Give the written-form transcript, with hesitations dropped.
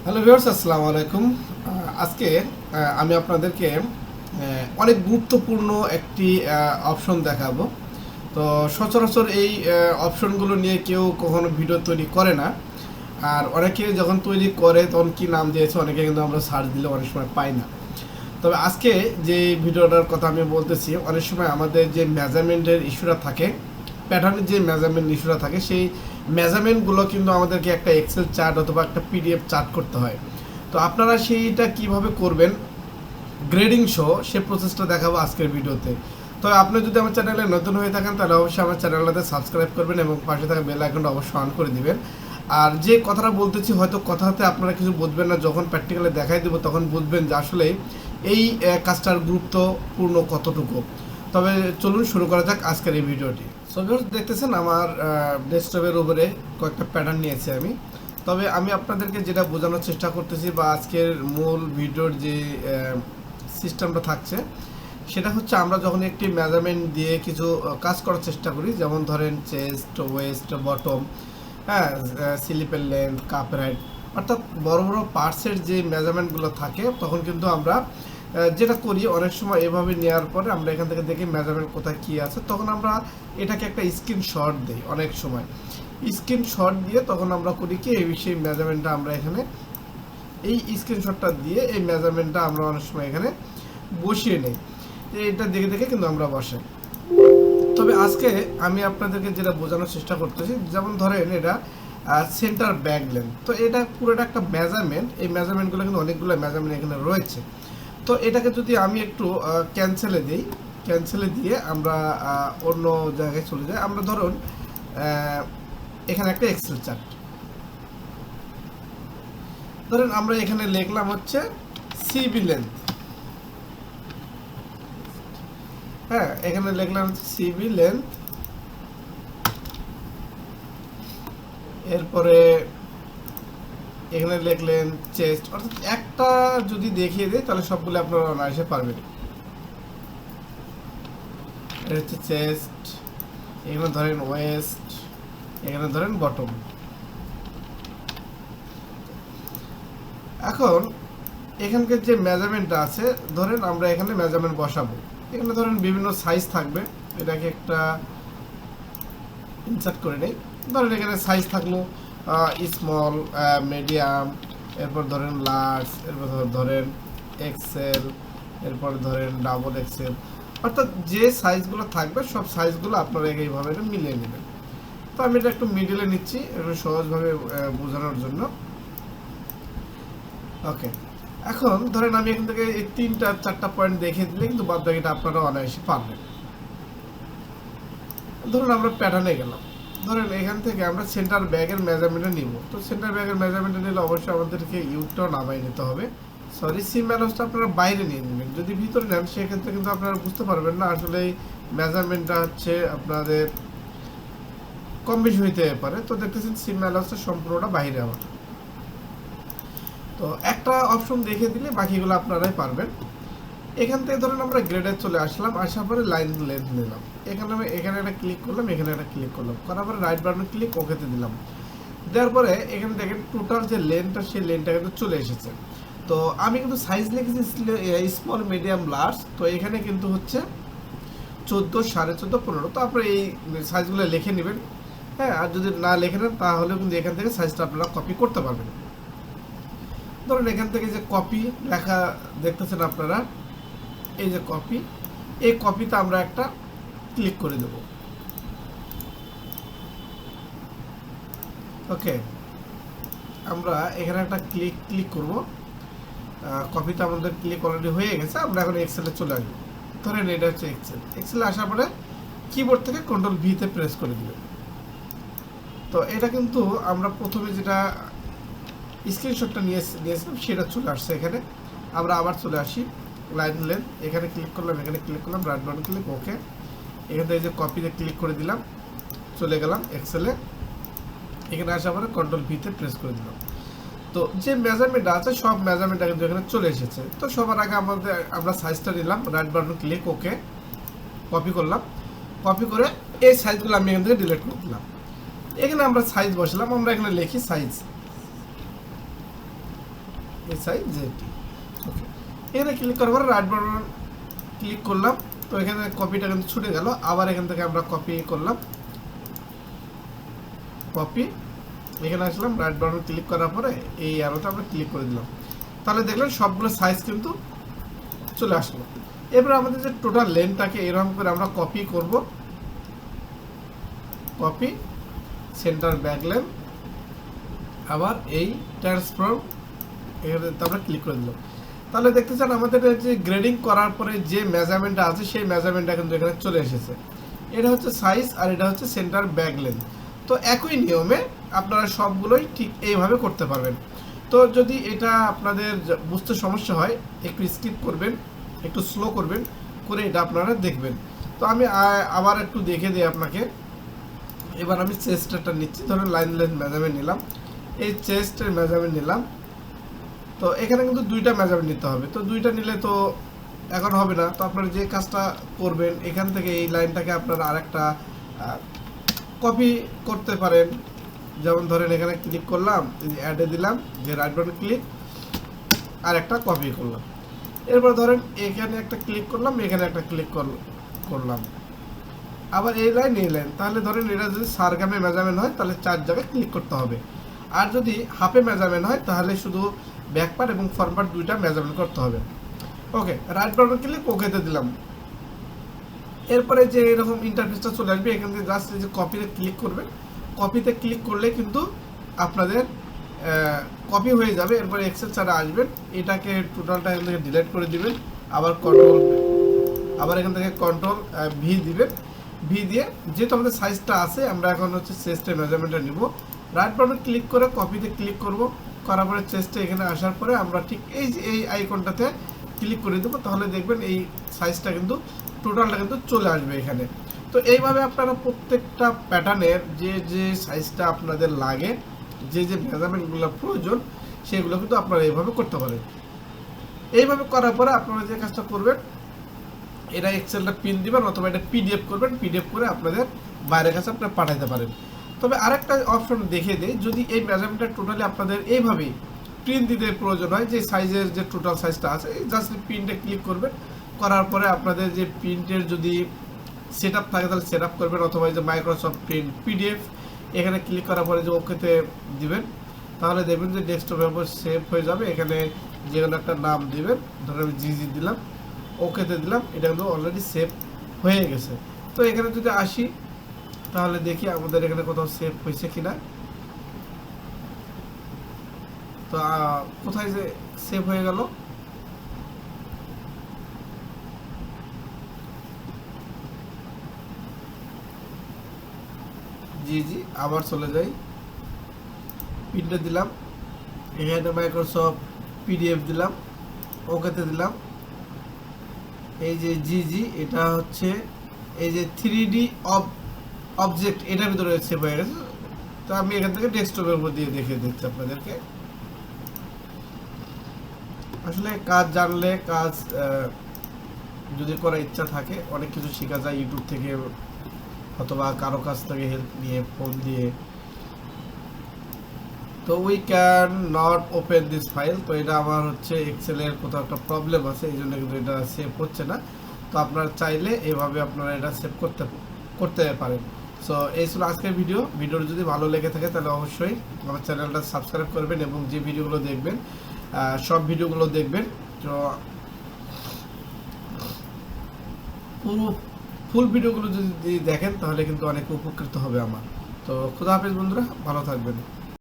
Hello viewers, আসসালামু আলাইকুম। আজকে আমি আপনাদেরকে অনেক গুরুত্বপূর্ণ একটি অপশন দেখাবো। তো সচরাচর এই অপশনগুলো নিয়ে কেউ কখনো ভিডিও তৈরি করে না। আর অনেকে যখন তৈরি করে তখন কি নাম দিয়েছে, অনেকে কিন্তু আমরা সার্চ দিলে অনেক সময় পাই না। তবে আজকে যে ভিডিওটার কথা আমি বলতেছি, অনেক সময় আমাদের যে মেজারমেন্টের ইস্যুটা থাকে, প্যাটার্নের যে মেজারমেন্ট ইস্যুটা থাকে, সেই মেজারমেন্টগুলো কিন্তু আমাদেরকে একটা এক্সেল চার্ট অথবা একটা পিডিএফ চার্ট করতে হয়। তো আপনারা সেইটা কিভাবে করবেন গ্রেডিং সহ সে প্রসেসটা দেখাবো আজকের ভিডিওতে। তো আপনি যদি আমার চ্যানেলে নতুন হয়ে থাকেন তাহলে অবশ্যই আমার চ্যানেলটাতে সাবস্ক্রাইব করবেন এবং পাশে থাকা বেল আইকনটা অবশ্যই অন করে দিবেন। আর যে কথাটা বলতেছি হয়তো কথাতে আপনারা কিছু বুঝবেন না, যখন প্র্যাকটিক্যালে দেখাই দেবো তখন বুঝবেন যে আসলে এই কাজটার গুরুত্বপূর্ণ কতটুকু। তবে চলুন শুরু করা যাক আজকের এই ভিডিওটি। সো ভিউয়ার্স, দেখতেছেন আমার ডেস্কটপের উপরে কয়েকটা প্যাটার্ন নিয়েছি আমি। তবে আমি আপনাদেরকে যেটা বোঝানোর চেষ্টা করতেছি বা আজকের মূল ভিডিওর যে সিস্টেমটা থাকছে সেটা হচ্ছে, আমরা যখন একটি মেজারমেন্ট দিয়ে কিছু কাজ করার চেষ্টা করি, যেমন ধরেন চেস্ট, ওয়েস্ট, বটম, হ্যাঁ, স্লিপের লেন্থ, কাপের হাইট, অর্থাৎ বড় বড় পার্টসের যে মেজারমেন্টগুলো থাকে, তখন কিন্তু আমরা যেটা করি অনেক সময় এভাবে নেওয়ার পরে আমরা এখান থেকে দেখি মেজারমেন্ট কোথায় কী আছে, তখন আমরা এটাকে একটা স্ক্রিনশট দিই। অনেক সময় স্ক্রিনশট দিয়ে তখন আমরা করি কি, এই সেই মেজারমেন্টটা আমরা এখানে এই স্ক্রিনশটটা দিয়ে এই মেজারমেন্টটা আমরা অনেক সময় এখানে বসিয়ে নেই। এটা দেখে দেখে কিন্তু আমরা বসাই। তবে আজকে আমি আপনাদেরকে যেটা বোঝানোর চেষ্টা করতেছি, যেমন ধরেন এটা সেন্টার ব্যাক লেন্থ, তো এটা পুরোটা একটা মেজারমেন্ট। এই মেজারমেন্টগুলো কিন্তু অনেকগুলো মেজারমেন্ট এখানে রয়েছে। তো এটাকে যদি আমি একটু ক্যান্সেলে দিই, ক্যান্সেলে দিয়ে আমরা অন্য জায়গায় চলে যাই। আমরা ধরুন এখানে একটা এক্সেল চার্ট ধরেন, আমরা এখানে লিখলাম হচ্ছে সিবি লেন্থ। হ্যাঁ, এখানে লিখলাম সিবি লেন্থ। এরপরে এখানে লিখলেন চেস্ট, অর্থাৎ একটা যদি দেখিয়ে দেয় তাহলে সবগুলো আপনারা অনায়াসে পারবেন। এটা হচ্ছে চেস্ট, এখানে ধরেন ওয়েস্ট, এখানে ধরেন বটম। এখন এখানকার যে মেজারমেন্টটা আছে, ধরেন আমরা এখানে মেজারমেন্ট বসাবো। এখানে ধরেন বিভিন্ন সাইজ থাকবে, এটাকে একটা ইনসার্ট করে নেই। ধরেন এখানে সাইজ থাকলো স্মল, মিডিয়াম, এরপর ধরেন লার্জ, এরপর ধরেন এক্সেল, এরপর ধরেন ডাবল এক্সেল, অর্থাৎ যে সাইজগুলো থাকবে সব সাইজগুলো আপনারা এইভাবে মিলিয়ে নেবেন। তো আমি এটা একটু মিডিলে নিচ্ছি একটু সহজভাবে বোঝানোর জন্য। ওকে, এখন ধরেন আমি এখান থেকে এই 3-4টা পয়েন্ট দেখিয়ে দিলে কিন্তু বাদ বাকিটা আপনারা অনায়াসে পারবেন। ধরুন আমরা প্যাটার্নে গেলাম, ধরেন এখান থেকে আমরা সেন্টার ব্যাগের মেজারমেন্টটা নিব। তো সেন্টার ব্যাগের মেজারমেন্টটা নিলে অবশ্যই আমাদেরকে ইউটাও নামাই নিতে হবে। সরি, সিম ম্যালোসটা আপনারা বাইরে নিয়ে নেবেন। যদি ভিতরে নেন সেক্ষেত্রে কিন্তু আপনারা বুঝতে পারবেন না আসলে এই মেজারমেন্টটা হচ্ছে আপনাদের কম বেশি হইতে পারে। তো দেখতেছেন সিম ম্যালোসটা সম্পূর্ণটা বাইরে আমার। তো একটা অপশন দেখে দিলে বাকিগুলো আপনারাই পারবেন। এখান থেকে ধরেন আমরা গ্রেডে চলে আসলাম, আসার পরে লাইন লেন্থ নিলাম। এখানে একটা ক্লিক করলাম, এখানে একটা ক্লিক করলাম, করার পরে রাইট বাটন ক্লিক ওকেতে দিলাম। দেওয়ার পরে এখানে দেখেন টোটাল যে লেন্থটা, সেই লেন্থটা কিন্তু চলে এসেছে। তো আমি কিন্তু সাইজ লিখেছি স্মল, মিডিয়াম, লার্জ। তো এখানে কিন্তু হচ্ছে 14, 14.5, 15। তো আপনারা এই সাইজগুলো লিখে নেবেন। হ্যাঁ, আর যদি না লিখে নেন তাহলেও কিন্তু এখান থেকে সাইজটা আপনারা কপি করতে পারবেন। ধরুন এখান থেকে যে কপি লেখা দেখতেছেন আপনারা, এই যে কপি, এই কপিতে আমরা একটা ক্লিক করে দেব। ওকে, আমরা এখানে একটা ক্লিক করব। কপিতে আমাদের ক্লিক অলরেডি হয়ে গেছে। আমরা এখন এক্সেলে চলে আসবো। ধরেন এটা হচ্ছে এক্সেলে আসার পরে কিবোর্ড থেকে কন্ট্রোল ভিতে প্রেস করে দিবেন। তো এটা কিন্তু আমরা প্রথমে যেটা স্ক্রিনশটটা নিয়েছিলাম সেটা চলে আসছে। এখানে আমরা আবার চলে আসি লাইন লেন্থ, এখানে ক্লিক করলাম, এখানে ক্লিক করলাম, রাইট বাটন ক্লিক ওকে। এখান থেকে যে কপিতে ক্লিক করে দিলাম, চলে গেলাম এক্সেলে। এখানে আসার পরে কন্ট্রোল ভিতে প্রেস করে দিলাম। তো যে মেজারমেন্টটা আছে সব মেজারমেন্টটা কিন্তু এখানে চলে এসেছে। তো সবার আগে আমরা সাইজটা নিলাম, রাইট বাটন ক্লিক ওকে, কপি করলাম। কপি করে এই সাইজগুলো আমি এখান থেকে ডিলিট করে দিলাম। এখানে আমরা সাইজ বসালাম, আমরা এখানে লিখি সাইজ। SIZT। ওকে, এখানে ক্লিক করার পর রাইট বাটন ক্লিক করলাম। তো এখানে কপিটা কিন্তু ছুটে গেল। আবার এখান থেকে আমরা কপি করলাম, কপি, এখানে আসলাম, রাইট বাটন ক্লিক করার পরে এই অ্যারোতে আমরা ক্লিক করে দিলাম। তাহলে দেখলেন সবগুলো সাইজ কিন্তু চলে আসলো। এবার আমাদের যে টোটাল লেন্থটাকে এরকম করে আমরা কপি করব, কপি, সেন্টার ব্যাক লেন্থ, আবার এই ট্রান্সফর্ম, এখানে আমরা ক্লিক করে দিলাম। তাহলে দেখতে চান আমাদের যে গ্রেডিং করার পরে যে মেজারমেন্টটা আছে সেই মেজারমেন্টটা কিন্তু এখানে চলে এসেছে। এটা হচ্ছে সাইজ আর এটা হচ্ছে সেন্টার ব্যাক লেন্থ। তো একই নিয়মে আপনারা সবগুলোই ঠিক এইভাবে করতে পারবেন। তো যদি এটা আপনাদের বুঝতে সমস্যা হয় একটু স্কিপ করবেন, একটু স্লো করবেন, করে এটা আপনারা দেখবেন। তো আমি আবার একটু দেখে দিই আপনাকে। এবার আমি চেস্টটা নিচ্ছি, ধরুন লাইন লেন্থ মেজারমেন্ট নিলাম, এই চেস্টের মেজারমেন্ট নিলাম। তো এখানে কিন্তু দুইটা মেজারমেন্ট নিতে হবে। তো দুইটা নিলে তো এখন হবে না। তো আপনারা যে কাজটা করবেন, এখান থেকে এই লাইনটাকে আপনারা আরেকটা কপি করতে পারেন। যেমন ধরেন এখানে ক্লিক করলাম, অ্যাডে দিলাম, যে রাইট বাটন ক্লিক, আর একটা কপি করলাম। এরপর ধরেন এখানে একটা ক্লিক করলাম, এখানে একটা ক্লিক করলাম, আবার এই লাইন, এই লাইন। তাহলে ধরেন এটা যদি সারগামে মেজারমেন্ট হয় তাহলে 4 জায়গায় ক্লিক করতে হবে। আর যদি হাফে মেজারমেন্ট হয় তাহলে শুধু ব্যাক পার্ট এবং ফ্রন্ট পার্ট দুইটা মেজারমেন্ট করতে হবে। ওকে, রাইট বাটন ক্লিক, ওকেতে দিলাম। এরপরে যে এরকম ইন্টারফেসটা চলে আসবে, এখান থেকে জাস্ট যে কপিতে ক্লিক করবেন, কপিতে ক্লিক করলে কিন্তু আপনাদের কপি হয়ে যাবে। এরপরে এক্সেল ছাড়া আসবেন, এটাকে টোটালটা এখান থেকে ডিলিট করে দিবেন, আবার এখান থেকে কন্ট্রোল ভি দিবেন। ভি দিয়ে যেহেতু আমাদের সাইজটা আছে, আমরা এখন হচ্ছে চেস্টের মেজারমেন্টটা নিব। রাইট বাটন ক্লিক করে কপিতে ক্লিক করব, করার পরে চেস্টে এখানে আসার পরে আমরা ঠিক এই যে এই আইকনটাতে ক্লিক করে দেবো। তাহলে দেখবেন এই সাইজটা কিন্তু টোটালটা কিন্তু চলে আসবে এখানে। তো এইভাবে আপনারা প্রত্যেকটা প্যাটার্নের যে যে সাইজটা আপনাদের লাগে, যে যে মেজারমেন্টগুলো প্রয়োজন, সেগুলো কিন্তু আপনারা এইভাবে করতে পারেন। এইভাবে করার পরে আপনারা যে কাজটা করবেন, এটা এক্সেলটা পিন দিবেন অথবা এটা পিডিএফ করবেন, পিডিএফ করে আপনাদের বাইরের কাছে আপনারা পাঠাতে পারেন। তবে আরেকটা অপশন দেখে দেয়, যদি এই মেজারমেন্টটা টোটালি আপনাদের এইভাবেই প্রিন্ট দিতে প্রয়োজন হয়, যে সাইজের যে টোটাল সাইজটা আছে, জাস্ট প্রিন্টে ক্লিক করবেন, করার পরে আপনাদের যে প্রিন্টের যদি সেট আপ থাকে তাহলে সেট আপ করবেন, অথবা যে মাইক্রোসফট প্রিন্ট পিডিএফ, এখানে ক্লিক করার পরে যে ওকেতে দিবেন, তাহলে দেখবেন যে ডেস্কটপের উপর সেভ হয়ে যাবে। এখানে যে কোনো একটা নাম দিবেন, ধরুন আমি জিজি দিলাম, ওকেতে দিলাম, এটা কিন্তু অলরেডি সেভ হয়ে গেছে। তো এখানে যদি আসি তাহলে দেখি আমাদের এখানে কোথাও সেভ হয়েছে কিনা। তো কোথায় যে সেভ হয়ে গেল, জি জি, আবার চলে যাই, প্রিন্টে দিলাম, এখানে মাইক্রোসফট পিডিএফ দিলাম, ওকেতে দিলাম। এই যে জি এটা হচ্ছে এই যে 3D অবজেক্ট, এটার ভিতরে সেভ হয়ে গেছে। তো আমি এখান থেকে ডেস্কটপের উপর দিয়ে দেখে দিচ্ছি আপনাদেরকে। আসলে কাজ জানলে, কাজ যদি করার ইচ্ছা থাকে, অনেক কিছু শেখা যায় ইউটিউব থেকে অথবা কারো কাছ থেকে হেল্প নিয়ে, ফোন দিয়ে। তো we can not open this file. তো এটা আমার হচ্ছে এক্সেলের কোথাও একটা প্রবলেম আছে, এই জন্য কিন্তু এটা সেভ হচ্ছে না। তো আপনারা চাইলে এভাবে আপনারা এটা সেভ করতে পারেন। সো এই ছিল আজকের ভিডিওটা যদি ভালো লেগে থাকে তাহলে অবশ্যই আমার চ্যানেলটা সাবস্ক্রাইব করবেন এবং যে ভিডিওগুলো দেখবেন সব ভিডিওগুলো দেখবেন। তো পুরো ফুল ভিডিওগুলো যদি দেখেন তাহলে কিন্তু অনেক উপকৃত হবে আমার। তো খুদা হাফেজ বন্ধুরা, ভালো থাকবেন।